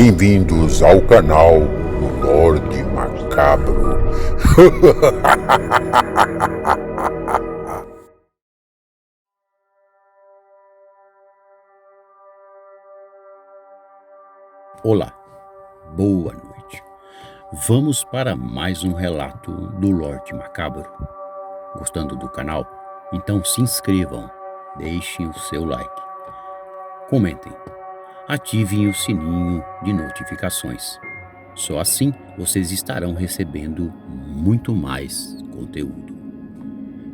Bem-vindos ao canal do Lorde Macabro. Olá, boa noite. Vamos para mais um relato do Lorde Macabro. Gostando do canal? Então se inscrevam, deixem o seu like, comentem, ativem o sininho de notificações. Só assim vocês estarão recebendo muito mais conteúdo.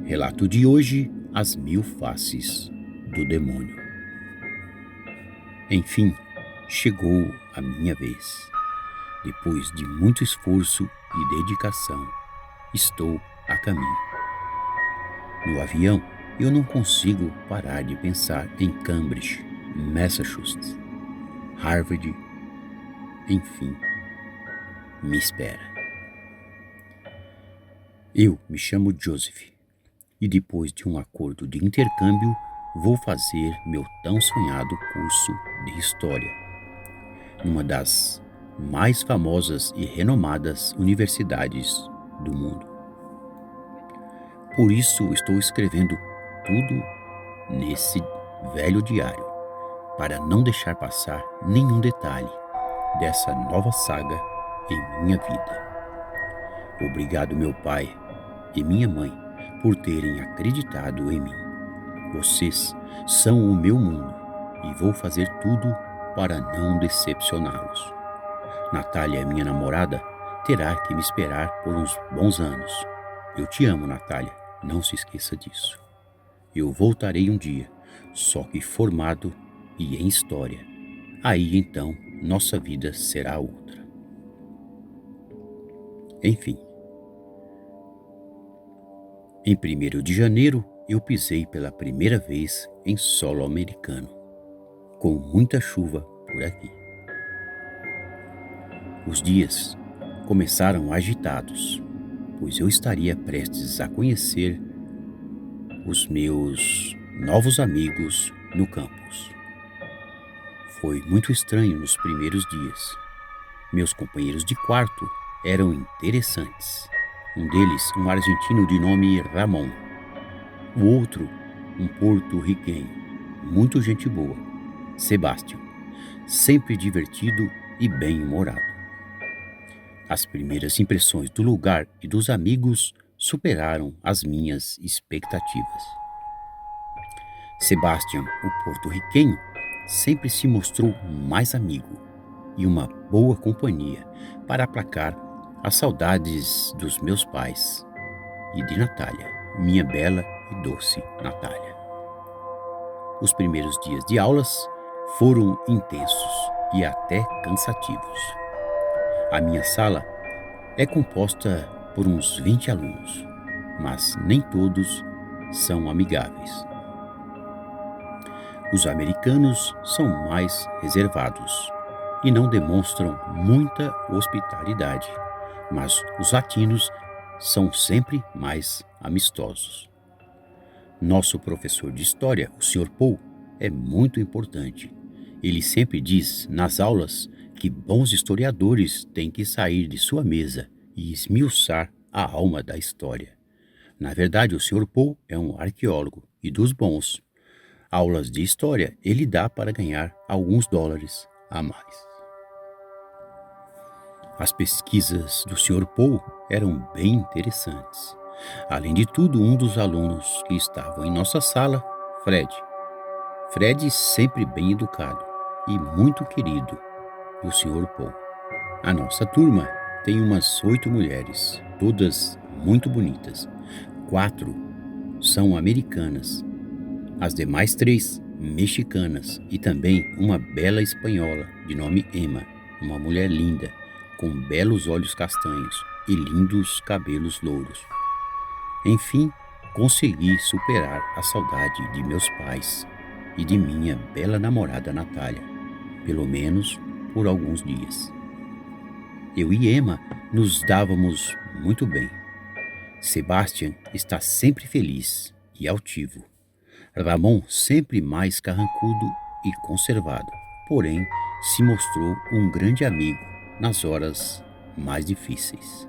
Relato de hoje: As Mil Faces do Demônio. Enfim, chegou a minha vez. Depois de muito esforço e dedicação, estou a caminho. No avião, eu não consigo parar de pensar em Cambridge, Massachusetts, Harvard, enfim, me espera. Eu me chamo Joseph e depois de um acordo de intercâmbio, vou fazer meu tão sonhado curso de História numa das mais famosas e renomadas universidades do mundo. Por isso estou escrevendo tudo nesse velho diário, para não deixar passar nenhum detalhe dessa nova saga em minha vida. Obrigado, meu pai e minha mãe, por terem acreditado em mim. Vocês são o meu mundo e vou fazer tudo para não decepcioná-los. Natália, minha namorada, terá que me esperar por uns bons anos. Eu te amo, Natália, não se esqueça disso. Eu voltarei um dia, só que formado e em história. Aí então nossa vida será outra. Enfim. Em 1º de janeiro, eu pisei pela primeira vez em solo americano, com muita chuva por aqui. Os dias começaram agitados, pois eu estaria prestes a conhecer os meus novos amigos no campus. Foi muito estranho nos primeiros dias. Meus companheiros de quarto eram interessantes. Um deles, um argentino de nome Ramon. O outro, um porto-riquenho, muito gente boa, Sebastião, sempre divertido e bem-humorado. As primeiras impressões do lugar e dos amigos superaram as minhas expectativas. Sebastião, o porto-riquenho, sempre se mostrou mais amigo e uma boa companhia para aplacar as saudades dos meus pais e de Natália, minha bela e doce Natália. Os primeiros dias de aulas foram intensos e até cansativos. A minha sala é composta por uns 20 alunos, mas nem todos são amigáveis. Os americanos são mais reservados e não demonstram muita hospitalidade, mas os latinos são sempre mais amistosos. Nosso professor de história, o Sr. Paul, é muito importante. Ele sempre diz nas aulas que bons historiadores têm que sair de sua mesa e esmiuçar a alma da história. Na verdade, o Sr. Paul é um arqueólogo e dos bons. Aulas de história ele dá para ganhar alguns dólares a mais. As pesquisas do Sr. Paul eram bem interessantes. Além de tudo, um dos alunos que estavam em nossa sala, Fred sempre bem educado e muito querido do Sr. Paul. A nossa turma tem umas 8 mulheres, todas muito bonitas. 4 são americanas, as demais 3 mexicanas e também uma bela espanhola de nome Emma, uma mulher linda, com belos olhos castanhos e lindos cabelos louros. Enfim, consegui superar a saudade de meus pais e de minha bela namorada Natália, pelo menos por alguns dias. Eu e Emma nos dávamos muito bem. Sebastian está sempre feliz e altivo. Ramon sempre mais carrancudo e conservado, porém se mostrou um grande amigo nas horas mais difíceis.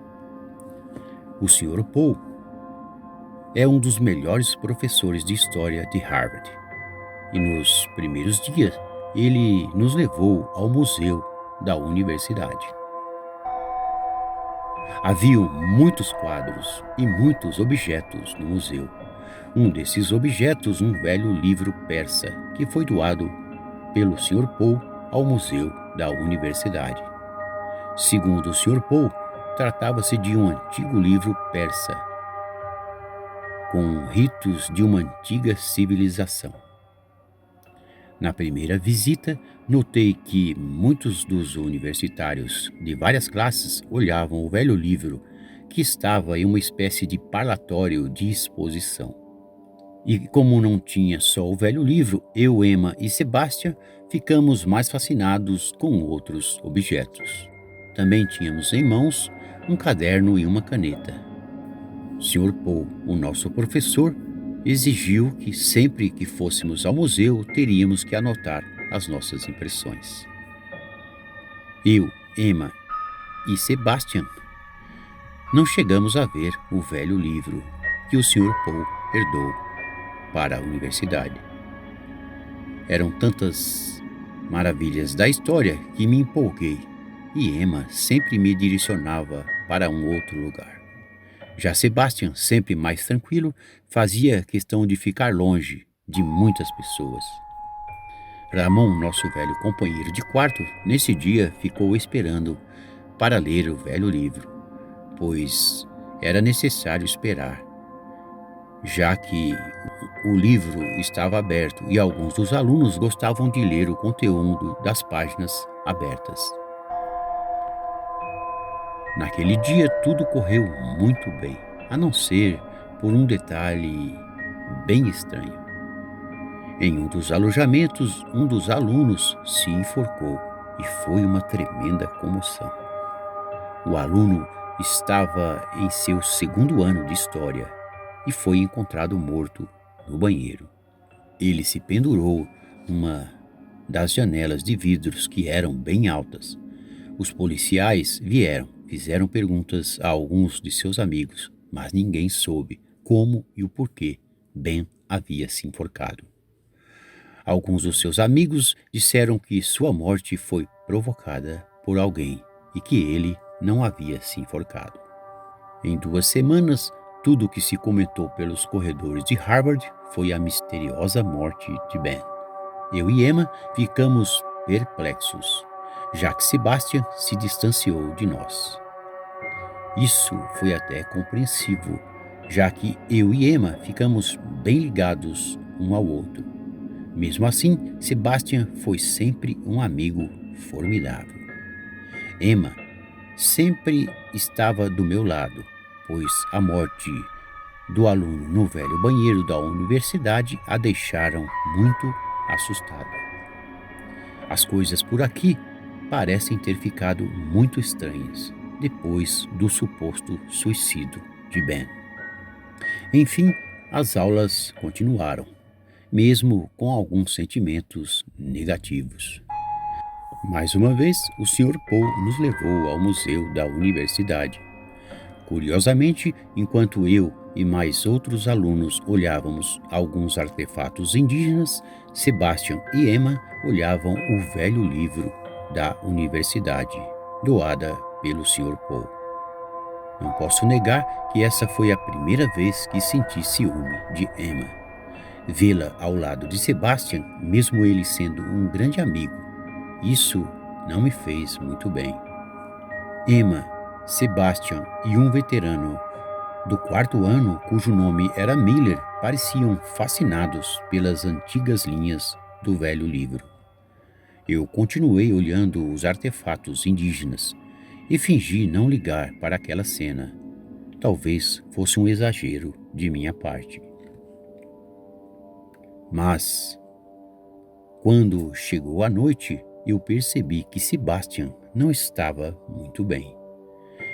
O Sr. Poe é um dos melhores professores de história de Harvard, e nos primeiros dias ele nos levou ao museu da universidade. Haviam muitos quadros e muitos objetos no museu. Um desses objetos, um velho livro persa, que foi doado pelo Sr. Poe ao museu da universidade. Segundo o Sr. Poe, tratava-se de um antigo livro persa, com ritos de uma antiga civilização. Na primeira visita, notei que muitos dos universitários de várias classes olhavam o velho livro, que estava em uma espécie de parlatório de exposição. E como não tinha só o velho livro, eu, Emma e Sebastian ficamos mais fascinados com outros objetos. Também tínhamos em mãos um caderno e uma caneta. Sr. Poe, o nosso professor, exigiu que sempre que fôssemos ao museu teríamos que anotar as nossas impressões. Eu, Emma e Sebastian não chegamos a ver o velho livro que o Sr. Poe herdou para a universidade. Eram tantas maravilhas da história que me empolguei, e Emma sempre me direcionava para um outro lugar. Já Sebastian, sempre mais tranquilo, fazia questão de ficar longe de muitas pessoas. Ramon, nosso velho companheiro de quarto, nesse dia ficou esperando para ler o velho livro, pois era necessário esperar, já que o livro estava aberto e alguns dos alunos gostavam de ler o conteúdo das páginas abertas. Naquele dia tudo correu muito bem, a não ser por um detalhe bem estranho. Em um dos alojamentos, um dos alunos se enforcou e foi uma tremenda comoção. O aluno estava em seu segundo ano de história e foi encontrado morto no banheiro. Ele se pendurou numa das janelas de vidros que eram bem altas. Os policiais vieram. Fizeram perguntas a alguns de seus amigos, mas ninguém soube como e o porquê Ben havia se enforcado. Alguns dos seus amigos disseram que sua morte foi provocada por alguém e que ele não havia se enforcado. Em 2 semanas, tudo o que se comentou pelos corredores de Harvard foi a misteriosa morte de Ben. Eu e Emma ficamos perplexos, já que Sebastian se distanciou de nós. Isso foi até compreensível, já que eu e Emma ficamos bem ligados um ao outro. Mesmo assim, Sebastian foi sempre um amigo formidável. Emma sempre estava do meu lado, pois a morte do aluno no velho banheiro da universidade a deixaram muito assustada. As coisas por aqui parecem ter ficado muito estranhas depois do suposto suicídio de Ben. Enfim, as aulas continuaram, mesmo com alguns sentimentos negativos. Mais uma vez, o Sr. Poe nos levou ao museu da universidade. Curiosamente, enquanto eu e mais outros alunos olhávamos alguns artefatos indígenas, Sebastian e Emma olhavam o velho livro da universidade, doada pelo Sr. Poe. Não posso negar que essa foi a primeira vez que senti ciúme de Emma. Vê-la ao lado de Sebastian, mesmo ele sendo um grande amigo, isso não me fez muito bem. Emma, Sebastian e um veterano do 4º ano, cujo nome era Miller, pareciam fascinados pelas antigas linhas do velho livro. Eu continuei olhando os artefatos indígenas e fingi não ligar para aquela cena. Talvez fosse um exagero de minha parte. Mas, quando chegou a noite, eu percebi que Sebastian não estava muito bem.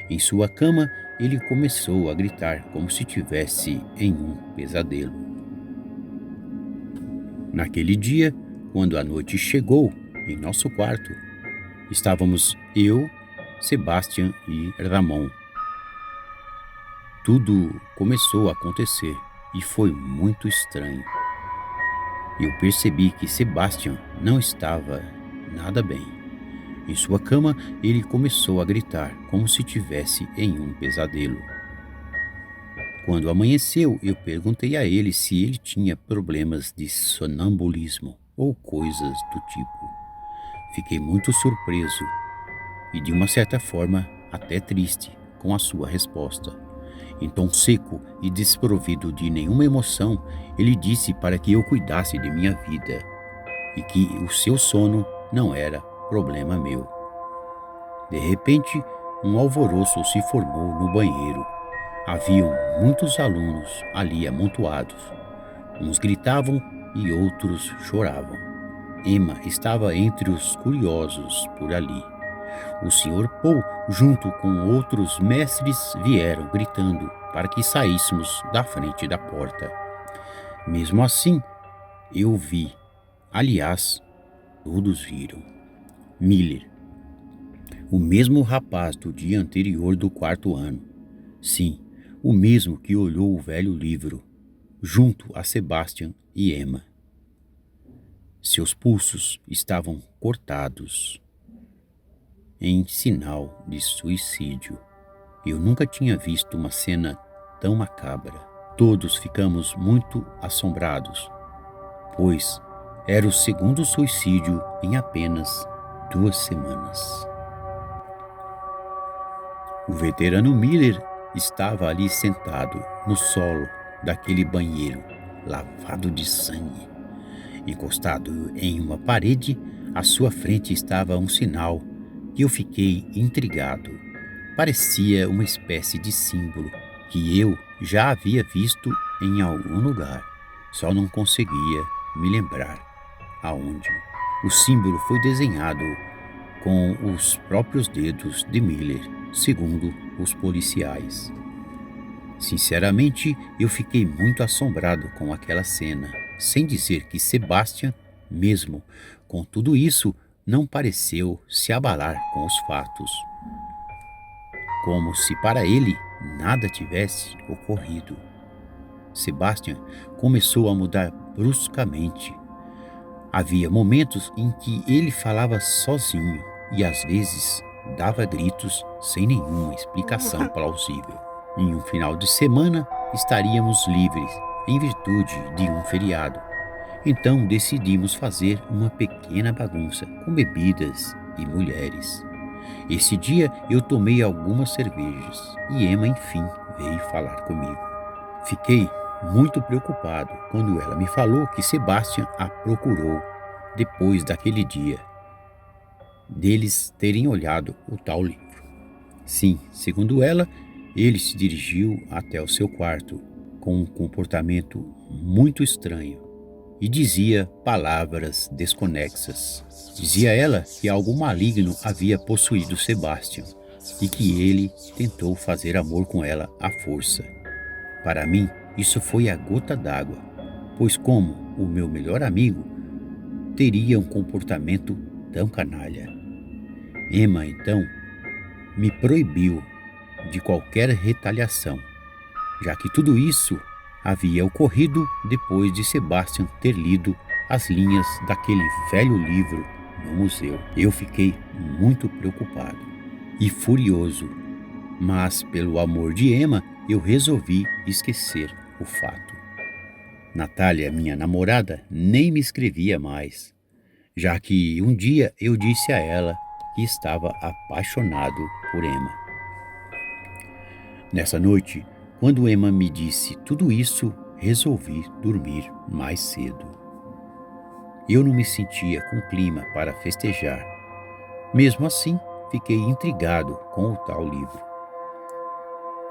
Em sua cama, ele começou a gritar como se estivesse em um pesadelo. Naquele dia, quando a noite chegou, em nosso quarto. Estávamos eu, Sebastian e Ramon. Tudo começou a acontecer e foi muito estranho. Eu percebi que Sebastian não estava nada bem. Em sua cama, ele começou a gritar como se tivesse em um pesadelo. Quando amanheceu, eu perguntei a ele se ele tinha problemas de sonambulismo ou coisas do tipo. Fiquei muito surpreso e, de uma certa forma, até triste com a sua resposta. Em tom seco e desprovido de nenhuma emoção, ele disse para que eu cuidasse de minha vida e que o seu sono não era problema meu. De repente, um alvoroço se formou no banheiro. Haviam muitos alunos ali amontoados. Uns gritavam e outros choravam. Emma estava entre os curiosos por ali. O Sr. Paul, junto com outros mestres, vieram gritando para que saíssemos da frente da porta. Mesmo assim, eu vi. Aliás, todos viram. Miller, o mesmo rapaz do dia anterior do quarto ano. Sim, o mesmo que olhou o velho livro, junto a Sebastian e Emma. Seus pulsos estavam cortados, em sinal de suicídio. Eu nunca tinha visto uma cena tão macabra. Todos ficamos muito assombrados, pois era o segundo suicídio em apenas 2 semanas. O veterano Miller estava ali sentado no solo daquele banheiro, lavado de sangue. Encostado em uma parede, à sua frente estava um sinal que eu fiquei intrigado. Parecia uma espécie de símbolo que eu já havia visto em algum lugar, só não conseguia me lembrar aonde. O símbolo foi desenhado com os próprios dedos de Miller, segundo os policiais. Sinceramente, eu fiquei muito assombrado com aquela cena, sem dizer que Sebastian, mesmo com tudo isso, não pareceu se abalar com os fatos. Como se para ele nada tivesse ocorrido. Sebastian começou a mudar bruscamente. Havia momentos em que ele falava sozinho e às vezes dava gritos sem nenhuma explicação plausível. Em um final de semana estaríamos livres em virtude de um feriado. Então decidimos fazer uma pequena bagunça com bebidas e mulheres. Esse dia eu tomei algumas cervejas e Emma enfim veio falar comigo. Fiquei muito preocupado quando ela me falou que Sebastian a procurou depois daquele dia, deles terem olhado o tal livro. Sim, segundo ela, ele se dirigiu até o seu quarto com um comportamento muito estranho e dizia palavras desconexas. Dizia ela que algo maligno havia possuído Sebastian e que ele tentou fazer amor com ela à força. Para mim, isso foi a gota d'água, pois como o meu melhor amigo teria um comportamento tão canalha? Emma, então, me proibiu de qualquer retaliação, já que tudo isso havia ocorrido depois de Sebastian ter lido as linhas daquele velho livro no museu. Eu fiquei muito preocupado e furioso, mas pelo amor de Emma eu resolvi esquecer o fato. Natália, minha namorada, nem me escrevia mais, já que um dia eu disse a ela que estava apaixonado por Emma. Nessa noite, quando Emma me disse tudo isso, resolvi dormir mais cedo. Eu não me sentia com clima para festejar. Mesmo assim, fiquei intrigado com o tal livro.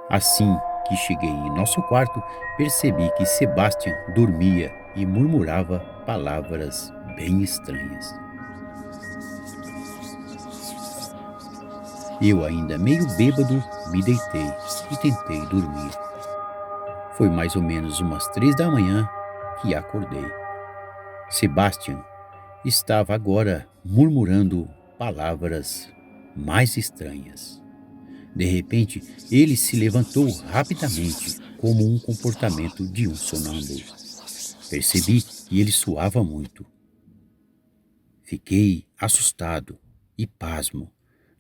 Assim que cheguei em nosso quarto, percebi que Sebastian dormia e murmurava palavras bem estranhas. Eu, ainda meio bêbado, me deitei e tentei dormir. Foi mais ou menos umas 3 da manhã que acordei. Sebastian estava agora murmurando palavras mais estranhas. De repente, ele se levantou rapidamente, como um comportamento de um sonâmbulo. Percebi que ele suava muito. Fiquei assustado e pasmo.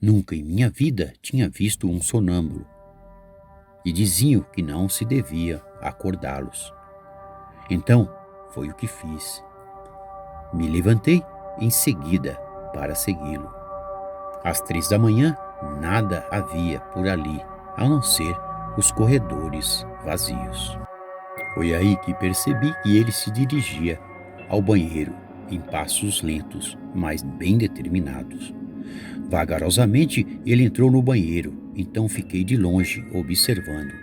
Nunca em minha vida tinha visto um sonâmbulo. E diziam que não se devia acordá-los. Então, foi o que fiz. Me levantei em seguida para segui-lo. Às 3 da manhã, nada havia por ali, a não ser os corredores vazios. Foi aí que percebi que ele se dirigia ao banheiro em passos lentos, mas bem determinados. Vagarosamente, ele entrou no banheiro, então fiquei de longe observando.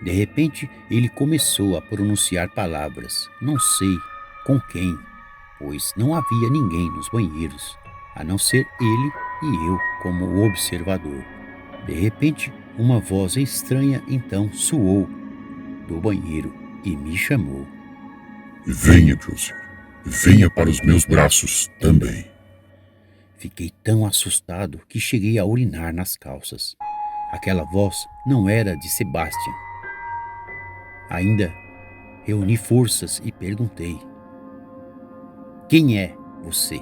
De repente, ele começou a pronunciar palavras, não sei com quem, pois não havia ninguém nos banheiros, a não ser ele e eu como observador. De repente, uma voz estranha então soou do banheiro e me chamou. Venha, Joseph. Venha para os meus braços também. Fiquei tão assustado que cheguei a urinar nas calças. Aquela voz não era de Sebastian. Ainda reuni forças e perguntei: quem é você?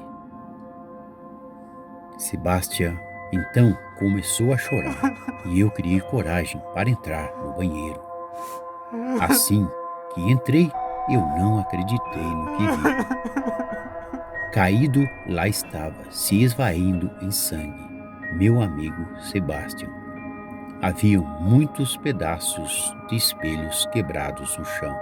Sebastian então começou a chorar e eu criei coragem para entrar no banheiro. Assim que entrei, eu não acreditei no que vi. Caído, lá estava, se esvaindo em sangue, meu amigo Sebastian. Haviam muitos pedaços de espelhos quebrados no chão.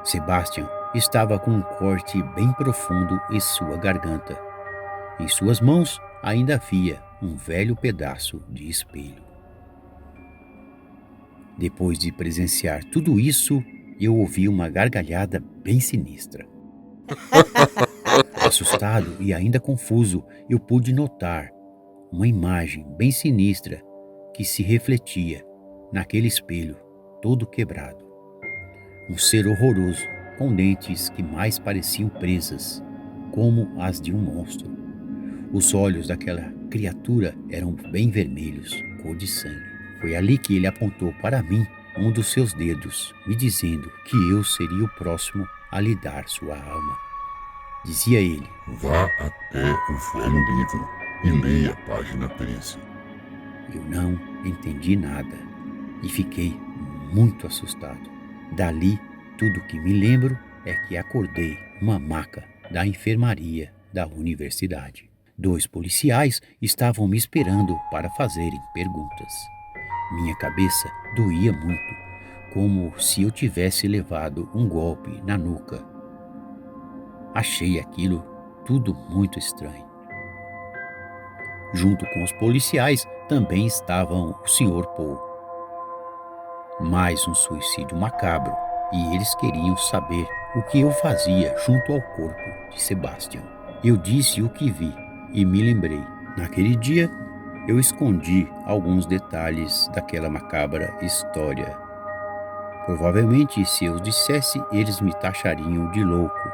Sebastian estava com um corte bem profundo em sua garganta. Em suas mãos ainda havia um velho pedaço de espelho. Depois de presenciar tudo isso, eu ouvi uma gargalhada bem sinistra. Assustado e ainda confuso, eu pude notar uma imagem bem sinistra que se refletia naquele espelho todo quebrado. Um ser horroroso, com dentes que mais pareciam presas, como as de um monstro. Os olhos daquela criatura eram bem vermelhos, cor de sangue. Foi ali que ele apontou para mim um dos seus dedos, me dizendo que eu seria o próximo a lhe dar sua alma. Dizia ele: Vá até o velho livro e leia a página 13. Eu não entendi nada e fiquei muito assustado. Dali, tudo que me lembro é que acordei numa maca da enfermaria da universidade. 2 policiais estavam me esperando para fazerem perguntas. Minha cabeça doía muito, como se eu tivesse levado um golpe na nuca. Achei aquilo tudo muito estranho. Junto com os policiais também estavam o Sr. Paul. Mais um suicídio macabro, e eles queriam saber o que eu fazia junto ao corpo de Sebastian. Eu disse o que vi e me lembrei. Naquele dia, eu escondi alguns detalhes daquela macabra história. Provavelmente, se eu dissesse, eles me taxariam de louco,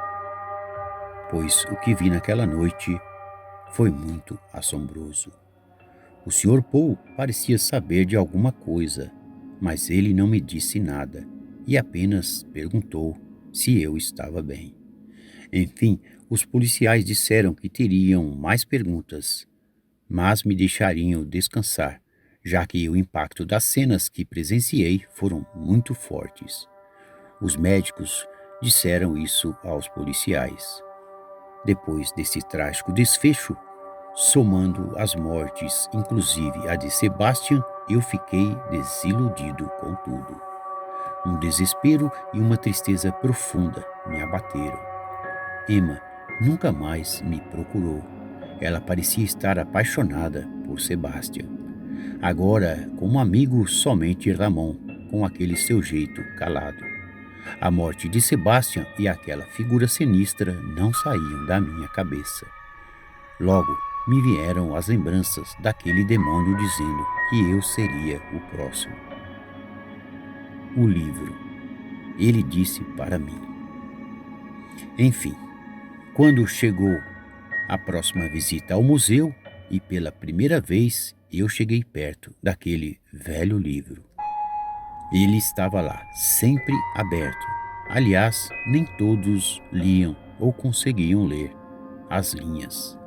pois o que vi naquela noite foi muito assombroso. O Sr. Paul parecia saber de alguma coisa, mas ele não me disse nada e apenas perguntou se eu estava bem. Enfim, os policiais disseram que teriam mais perguntas, mas me deixariam descansar, já que o impacto das cenas que presenciei foram muito fortes. Os médicos disseram isso aos policiais. Depois desse trágico desfecho, somando as mortes, inclusive a de Sebastian, eu fiquei desiludido com tudo. Um desespero e uma tristeza profunda me abateram. Emma nunca mais me procurou. Ela parecia estar apaixonada por Sebastian. Agora, como amigo, somente Ramon, com aquele seu jeito calado. A morte de Sebastian e aquela figura sinistra não saíam da minha cabeça. Logo, me vieram as lembranças daquele demônio dizendo que eu seria o próximo. O livro, ele disse para mim. Enfim, Quando chegou a próxima visita ao museu, e pela primeira vez eu cheguei perto daquele velho livro. Ele estava lá, sempre aberto. Aliás, nem todos liam ou conseguiam ler as linhas.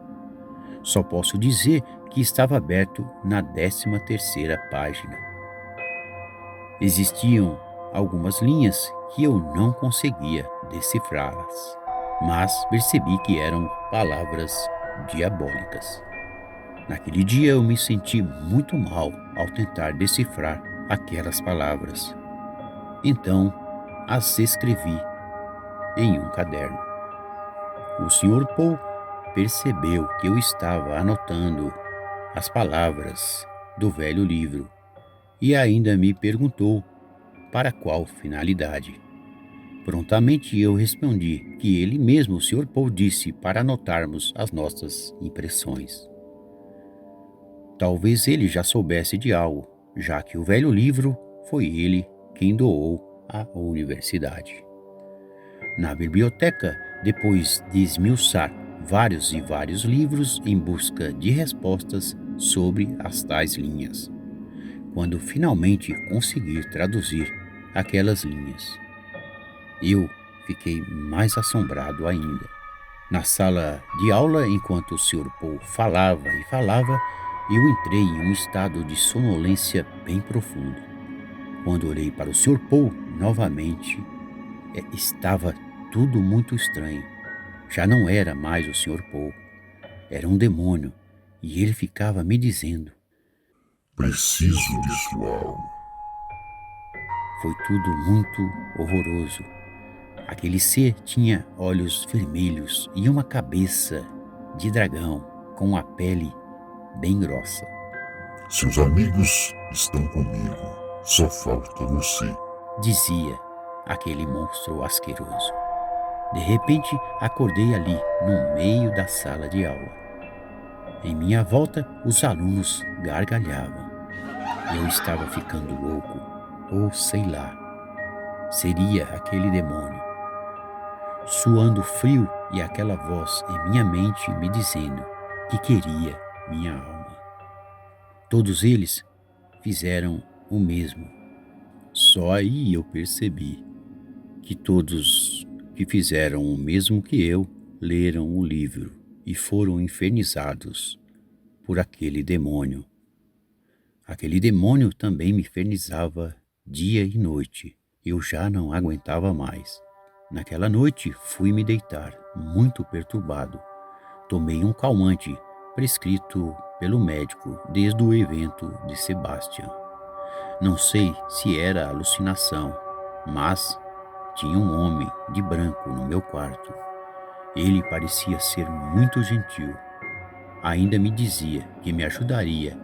Só posso dizer que estava aberto na 13ª página. Existiam algumas linhas que eu não conseguia decifrá-las, mas percebi que eram palavras diabólicas. Naquele dia eu me senti muito mal ao tentar decifrar aquelas palavras. Então, as escrevi em um caderno. O Sr. Poe percebeu que eu estava anotando as palavras do velho livro e ainda me perguntou para qual finalidade. Prontamente eu respondi que ele mesmo, o Sr. Poe, disse para anotarmos as nossas impressões. Talvez ele já soubesse de algo, já que o velho livro foi ele quem doou à universidade. Na biblioteca, depois de esmiuçar vários e vários livros em busca de respostas sobre as tais linhas, quando finalmente conseguir traduzir aquelas linhas, eu fiquei mais assombrado ainda. Na sala de aula, enquanto o Sr. Poe falava e falava, eu entrei em um estado de sonolência bem profundo. Quando olhei para o Sr. Poe novamente, estava tudo muito estranho. Já não era mais o Sr. Poe. Era um demônio, e ele ficava me dizendo: Preciso de sua alma. Foi tudo muito horroroso. Aquele ser tinha olhos vermelhos e uma cabeça de dragão com a pele bem grossa. Seus amigos estão comigo. Só falta você, dizia aquele monstro asqueroso. De repente, acordei ali, no meio da sala de aula. Em minha volta, os alunos gargalhavam. Eu estava ficando louco, ou sei lá. Seria aquele demônio. Suando frio e aquela voz em minha mente me dizendo que queria minha alma. Todos eles fizeram o mesmo. Só aí eu percebi que todos que fizeram o mesmo que eu leram o livro e foram infernizados por aquele demônio. Aquele demônio também me infernizava dia e noite. Eu já não aguentava mais. Naquela noite fui me deitar, muito perturbado. Tomei um calmante prescrito pelo médico desde o evento de Sebastian. Não sei se era alucinação, mas tinha um homem de branco no meu quarto. Ele parecia ser muito gentil. Ainda me dizia que me ajudaria.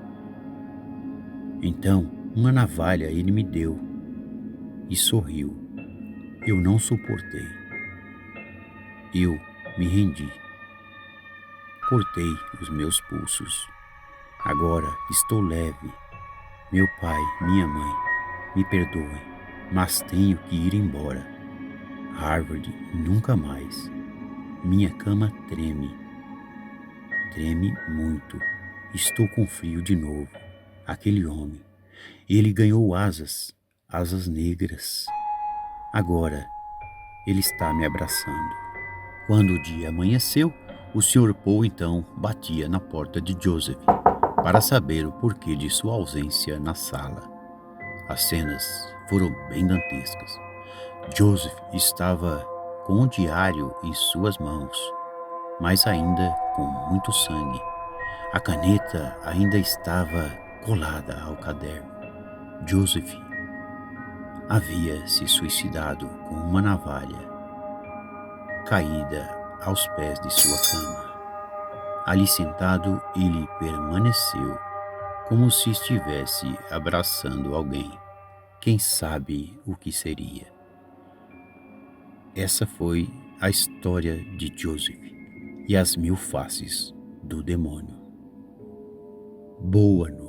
Então, uma navalha ele me deu e sorriu. Eu não suportei. Eu me rendi. Cortei os meus pulsos. Agora estou leve. Meu pai, minha mãe, me perdoem, mas tenho que ir embora. Harvard, nunca mais. Minha cama treme. Treme muito. Estou com frio de novo. Aquele homem, ele ganhou asas negras. Agora, ele está me abraçando. Quando o dia amanheceu, o Sr. Poe então batia na porta de Joseph para saber o porquê de sua ausência na sala. As cenas foram bem dantescas. Joseph estava com um diário em suas mãos, mas ainda com muito sangue. A caneta ainda estava colada ao caderno. Joseph havia se suicidado com uma navalha caída aos pés de sua cama. Ali sentado, ele permaneceu como se estivesse abraçando alguém. Quem sabe o que seria? Essa foi a história de Joseph e as 1000 faces do demônio. Boa noite.